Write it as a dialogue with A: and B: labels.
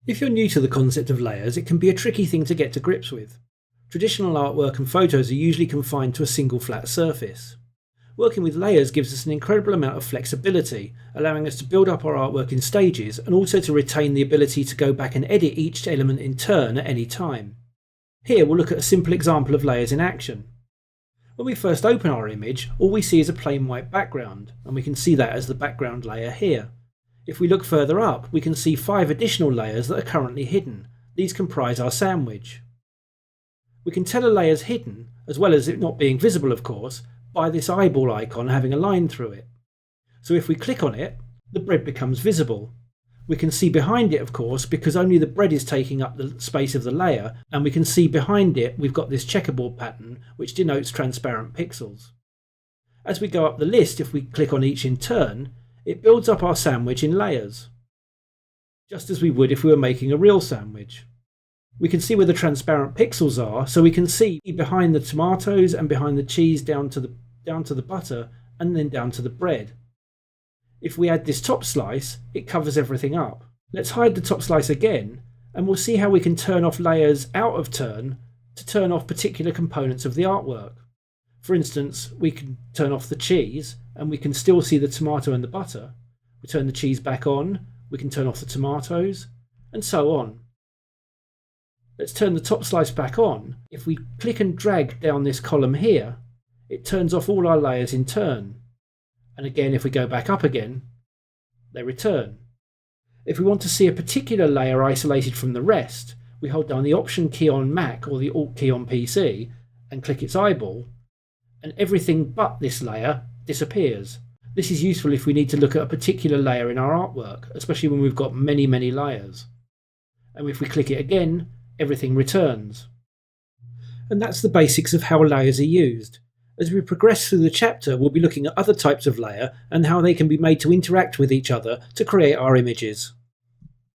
A: If you're new to the concept of layers, it can be a tricky thing to get to grips with. Traditional artwork and photos are usually confined to a single flat surface. Working with layers gives us an incredible amount of flexibility, allowing us to build up our artwork in stages and also to retain the ability to go back and edit each element in turn at any time. Here we'll look at a simple example of layers in action. When we first open our image, all we see is a plain white background, and we can see that as the background layer here. If we look further up, we can see 5 additional layers that are currently hidden. These comprise our sandwich. We can tell a layer is hidden, as well as it not being visible of course, by this eyeball icon having a line through it. So if we click on it, the bread becomes visible. We can see behind it of course because only the bread is taking up the space of the layer, and we can see behind it we've got this checkerboard pattern which denotes transparent pixels. As we go up the list, if we click on each in turn, it builds up our sandwich in layers, just as we would if we were making a real sandwich. We can see where the transparent pixels are, so we can see behind the tomatoes and behind the cheese down to the butter and then down to the bread. If we add this top slice, it covers everything up. Let's hide the top slice again, and we'll see how we can turn off layers out of turn to turn off particular components of the artwork. For instance, we can turn off the cheese and we can still see the tomato and the butter. We turn the cheese back on, we can turn off the tomatoes, and so on. Let's turn the top slice back on. If we click and drag down this column here, it turns off all our layers in turn. And again, if we go back up again, they return. If we want to see a particular layer isolated from the rest, we hold down the Option key on Mac or the Alt key on PC and click its eyeball, and everything but this layer disappears. This is useful if we need to look at a particular layer in our artwork, especially when we've got many layers. And if we click it again, everything returns. And that's the basics of how layers are used. As we progress through the chapter, we'll be looking at other types of layer and how they can be made to interact with each other to create our images.